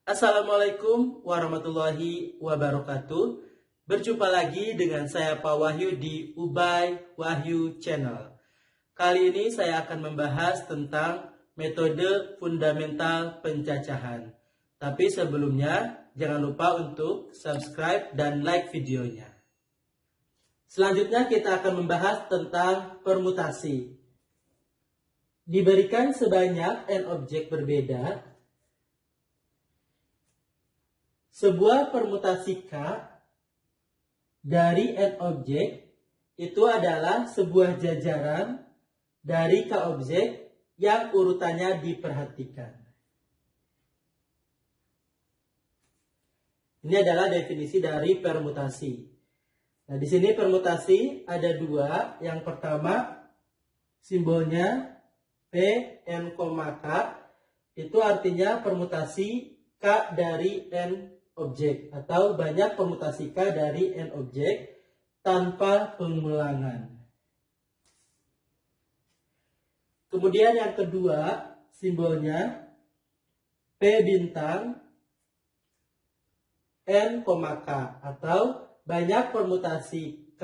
Assalamualaikum warahmatullahi wabarakatuh. Berjumpa lagi dengan saya Pak Wahyu di Ubay Wahyu Channel. Kali ini saya akan membahas tentang metode fundamental pencacahan. Tapi sebelumnya jangan lupa untuk subscribe dan like videonya. Selanjutnya kita akan membahas tentang permutasi. Diberikan sebanyak n objek berbeda, sebuah permutasi K dari n objek itu adalah sebuah jajaran dari K objek yang urutannya diperhatikan. Ini adalah definisi dari permutasi. Nah, di sini permutasi ada dua. Yang pertama, simbolnya P, N, K. Itu artinya permutasi K dari N objek atau banyak permutasi K dari N objek tanpa pengulangan. Kemudian yang kedua, simbolnya P bintang N, K atau banyak permutasi K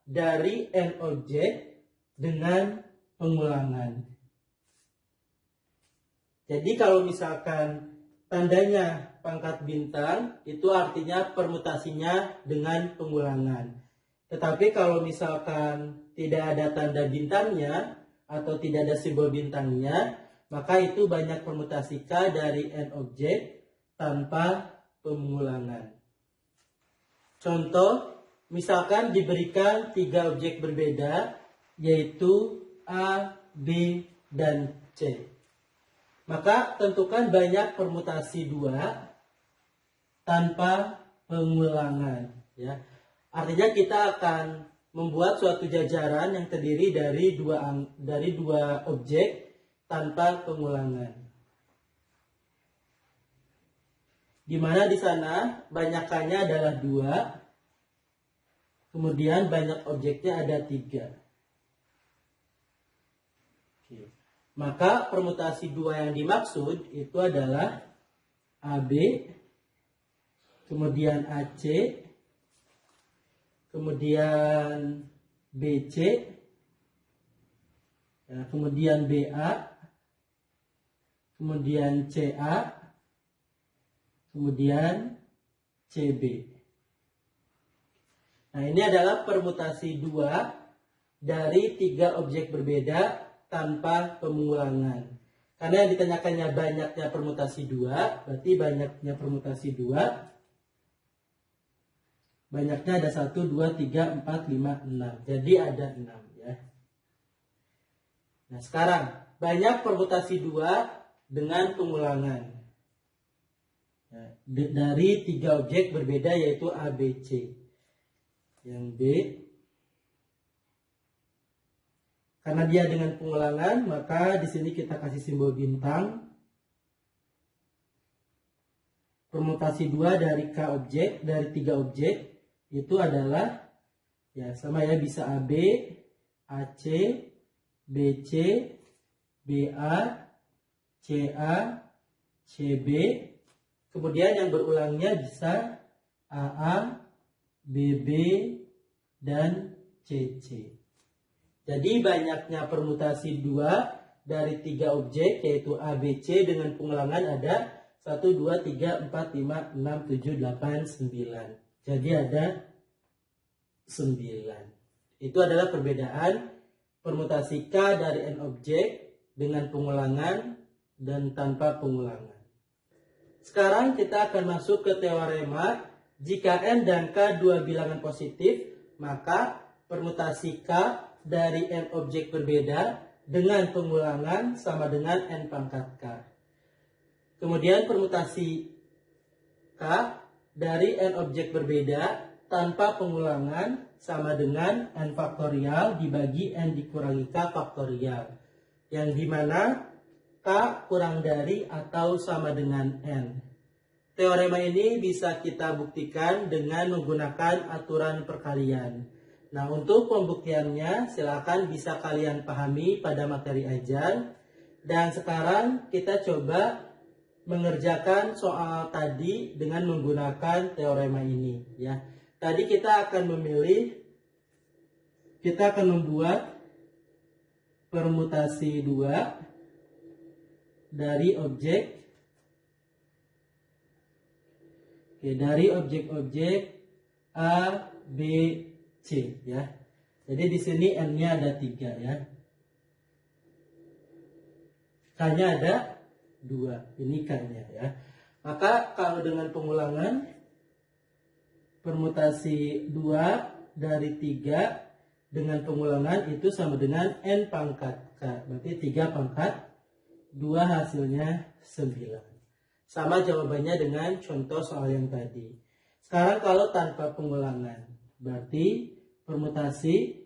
dari N objek dengan pengulangan. Jadi kalau misalkan tandanya pangkat bintang, itu artinya permutasinya dengan pengulangan. Tetapi kalau misalkan tidak ada tanda bintangnya atau tidak ada simbol bintangnya, maka itu banyak permutasi K dari N objek tanpa pengulangan. Contoh, misalkan diberikan 3 objek berbeda, yaitu A, B, dan C. Maka tentukan banyak permutasi 2 tanpa pengulangan. Ya. Artinya kita akan membuat suatu jajaran yang terdiri dari dua objek tanpa pengulangan. Di mana di sana banyakannya adalah 2, kemudian banyak objeknya ada 3. Maka permutasi 2 yang dimaksud itu adalah AB, kemudian AC, kemudian BC, kemudian BA, kemudian CA, kemudian CB. Nah, ini adalah permutasi 2 dari 3 objek berbeda tanpa pengulangan. Karena yang ditanyakannya banyaknya permutasi 2, berarti banyaknya permutasi 2. Banyaknya ada 1, 2, 3, 4, 5, 6. Jadi ada 6 ya. Nah, sekarang banyak permutasi 2 dengan pengulangan. Nah, dari 3 objek berbeda yaitu A, B, C. Yang B, karena dia dengan pengulangan, maka di sini kita kasih simbol bintang. Permutasi 2 dari K objek, dari 3 objek, itu adalah, ya sama ya, bisa AB, AC, BC, BA, CA, CB. Kemudian yang berulangnya bisa AA, BB, dan CC. Jadi banyaknya permutasi 2 dari 3 objek yaitu ABC dengan pengulangan ada 1, 2, 3, 4, 5, 6, 7, 8, 9. Jadi ada 9. Itu adalah perbedaan permutasi K dari N objek dengan pengulangan dan tanpa pengulangan. Sekarang kita akan masuk ke teorema. Jika N dan K dua bilangan positif, maka permutasi K dari N objek berbeda dengan pengulangan sama dengan N pangkat K. Kemudian permutasi K dari N objek berbeda tanpa pengulangan sama dengan N faktorial dibagi N dikurangi K faktorial. Yang dimana K kurang dari atau sama dengan N. Teorema ini bisa kita buktikan dengan menggunakan aturan perkalian. Nah, untuk pembuktiannya silakan bisa kalian pahami pada materi ajar. Dan sekarang kita coba mengerjakan soal tadi dengan menggunakan teorema ini ya. Tadi kita akan membuat permutasi 2 dari objek A, B, C ya. Jadi di sini N-nya ada 3 ya. K-nya ada 2. Ini K-nya ya. Maka kalau dengan pengulangan permutasi 2 dari 3 dengan pengulangan itu sama dengan N pangkat K. Berarti 3 pangkat 2 hasilnya 9. Sama jawabannya dengan contoh soal yang tadi. Sekarang kalau tanpa pengulangan, berarti permutasi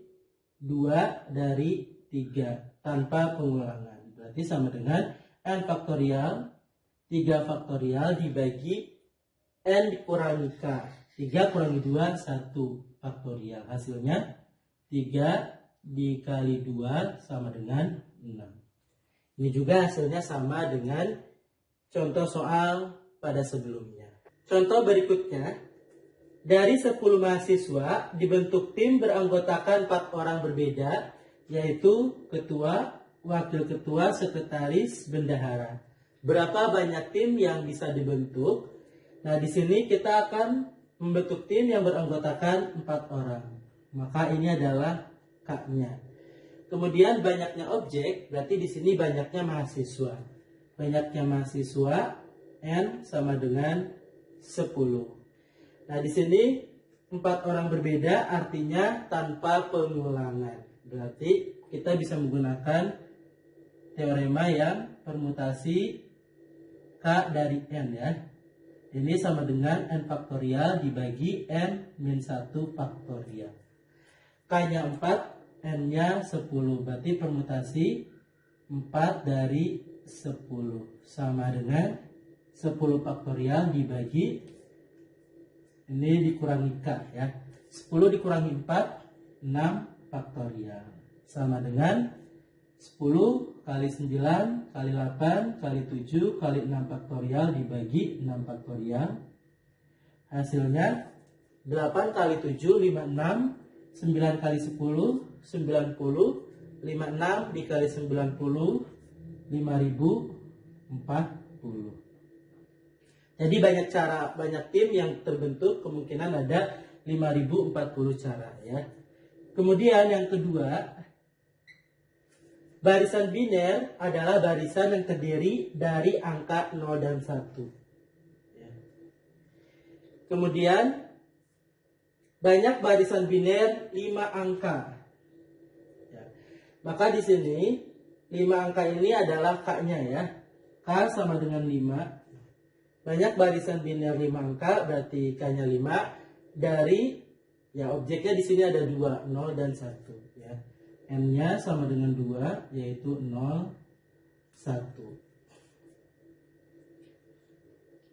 2 dari 3 tanpa pengulangan. Berarti sama dengan N faktorial 3 faktorial dibagi N dikurangi K. 3 kurangi 2, 1 faktorial. Hasilnya 3 dikali 2 sama dengan 6. Ini juga hasilnya sama dengan contoh soal pada sebelumnya. Contoh berikutnya, dari 10 mahasiswa dibentuk tim beranggotakan 4 orang berbeda, yaitu ketua, wakil ketua, sekretaris, bendahara. Berapa banyak tim yang bisa dibentuk? Nah, di sini kita akan membentuk tim yang beranggotakan 4 orang. Maka ini adalah K-nya. Kemudian banyaknya objek, berarti di sini banyaknya mahasiswa. Banyaknya mahasiswa N sama dengan 10. Nah, di sini 4 orang berbeda artinya tanpa pengulangan. Berarti kita bisa menggunakan teorema yang permutasi K dari N ya. Ini sama dengan N faktorial dibagi N-1 faktorial. K-nya 4, N-nya 10. Berarti permutasi 4 dari 10 sama dengan 10 faktorial dibagi ini dikurangi K ya. 10 dikurangi 4, 6 faktorial. Sama dengan 10 kali 9 kali 8 kali 7 kali 6 faktorial dibagi 6 faktorial. Hasilnya 8 kali 7, 56. 9 kali 10, 90. 56 dikali 90, 5040. Jadi banyak tim yang terbentuk, kemungkinan ada 5040 cara ya. Kemudian yang kedua, barisan biner adalah barisan yang terdiri dari angka 0 dan 1. Ya. Kemudian banyak barisan biner 5 angka. Ya. Maka di sini 5 angka ini adalah K-nya ya. K sama dengan 5. Banyak barisan biner 5 angka, berarti K-nya 5. Dari, ya objeknya di sini ada 2, 0 dan 1. Ya. N-nya sama dengan 2, yaitu 0, 1.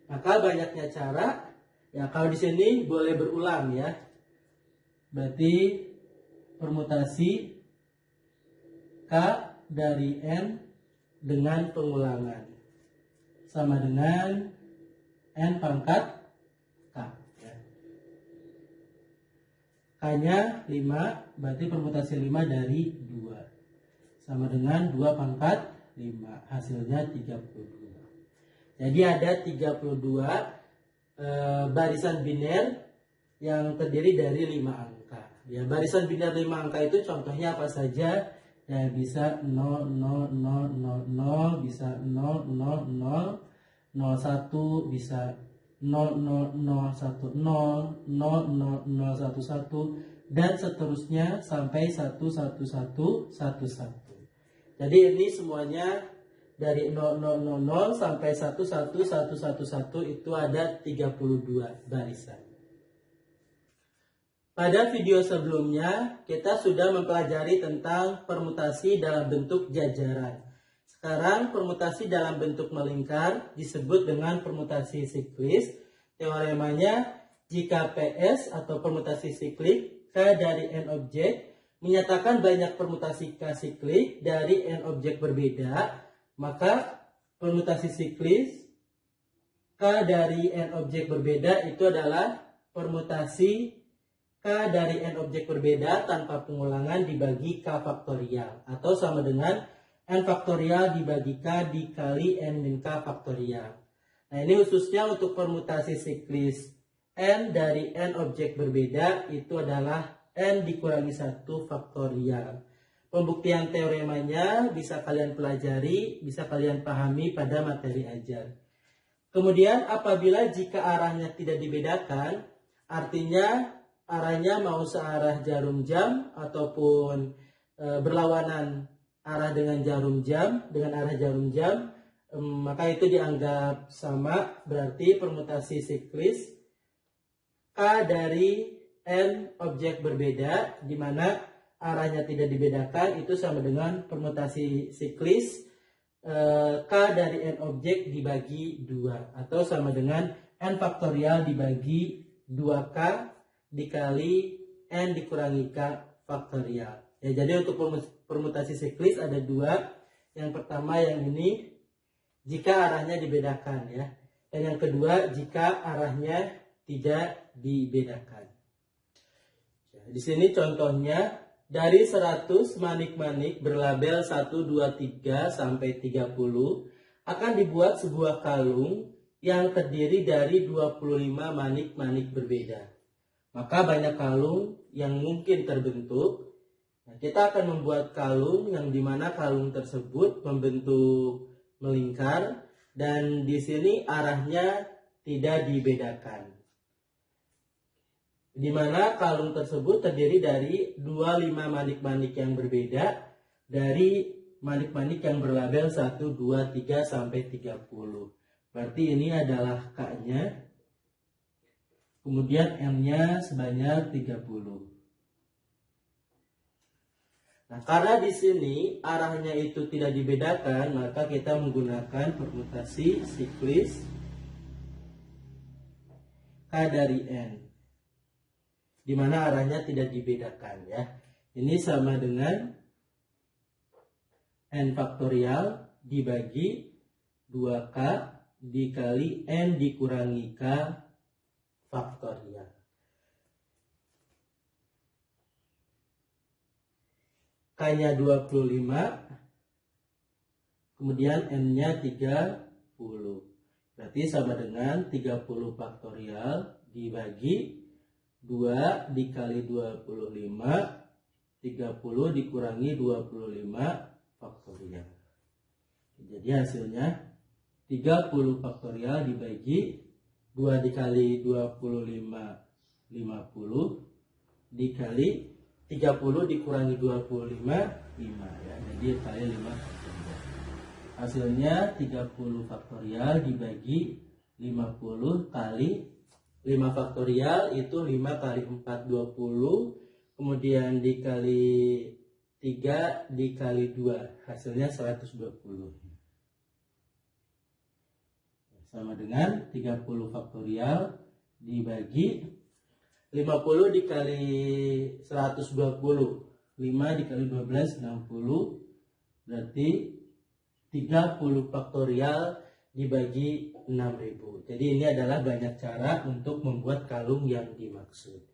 Maka banyaknya cara, ya kalau di sini boleh berulang ya. Berarti permutasi K dari N dengan pengulangan sama dengan N pangkat K ya. K-nya 5, berarti permutasi 5 dari 2 sama dengan 2 pangkat 5, hasilnya 32. Jadi ada 32 barisan biner yang terdiri dari 5 angka ya. Barisan biner 5 angka itu contohnya apa saja ya, bisa 0, 0, 0, 0, 0, bisa 0, 0, 0, 0, 1, bisa 0, 0, 0, 1, 0, 0, 0, 0, 1, 1, dan seterusnya sampai 1, 1, 1, 1, 1. Jadi ini semuanya dari 0, 0, 0, 0 sampai 1, 1, 1, 1, 1 itu ada 32 barisan. Pada video sebelumnya, kita sudah mempelajari tentang permutasi dalam bentuk jajaran. Sekarang, permutasi dalam bentuk melingkar disebut dengan permutasi siklis. Teoremanya, jika PS atau permutasi siklik K dari N objek menyatakan banyak permutasi K siklik dari N objek berbeda, maka permutasi siklis K dari n objek berbeda itu adalah permutasi K dari n objek berbeda tanpa pengulangan dibagi K faktorial. Atau sama dengan n faktorial dibagi K dikali n min K faktorial. Nah, ini khususnya untuk permutasi siklis n dari n objek berbeda itu adalah n dikurangi 1 faktorial. Pembuktian teoremanya bisa kalian pelajari, bisa kalian pahami pada materi ajar. Kemudian apabila jika arahnya tidak dibedakan, artinya arahnya mau searah jarum jam ataupun berlawanan arah dengan arah jarum jam, maka itu dianggap sama, berarti permutasi siklis K dari n objek berbeda di mana arahnya tidak dibedakan itu sama dengan permutasi siklis K dari n objek dibagi 2 atau sama dengan n faktorial dibagi 2K dikali n dikurangi K faktorial. Ya, jadi untuk permutasi siklis ada 2. Yang pertama yang ini jika arahnya dibedakan ya. Dan yang kedua jika arahnya tidak dibedakan. Ya, di sini contohnya dari 100 manik-manik berlabel 1, 2, 3 sampai 30 akan dibuat sebuah kalung yang terdiri dari 25 manik-manik berbeda. Maka banyak kalung yang mungkin terbentuk. Nah, kita akan membuat kalung yang dimana kalung tersebut membentuk melingkar dan di sini arahnya tidak dibedakan. Di mana kalung tersebut terdiri dari 25 manik-manik yang berbeda dari manik-manik yang berlabel 1, 2, 3 sampai 30. Berarti ini adalah K-nya. Kemudian M-nya sebanyak 30. Nah, karena di sini arahnya itu tidak dibedakan, maka kita menggunakan permutasi siklis K dari N. Di mana arahnya tidak dibedakan ya. Ini sama dengan n faktorial dibagi 2K dikali n dikurangi K faktorial. K-nya 25, kemudian n-nya 30. Berarti sama dengan 30 faktorial dibagi 2 dikali 25, 30 dikurangi 25 faktorial. Jadi hasilnya 30 faktorial dibagi 2 dikali 25, 50 dikali 30 dikurangi 25, 5 ya. Jadi kali 5 faktorial. Hasilnya 30 faktorial dibagi 50 kali 5 faktorial itu 5 kali 4, 20. Kemudian dikali 3 dikali 2. Hasilnya 120. Sama dengan 30 faktorial dibagi 50 dikali 120. 5 dikali 12, 60. Berarti 30 faktorial dibagi 6000. Jadi ini adalah banyak cara untuk membuat kalung yang dimaksud.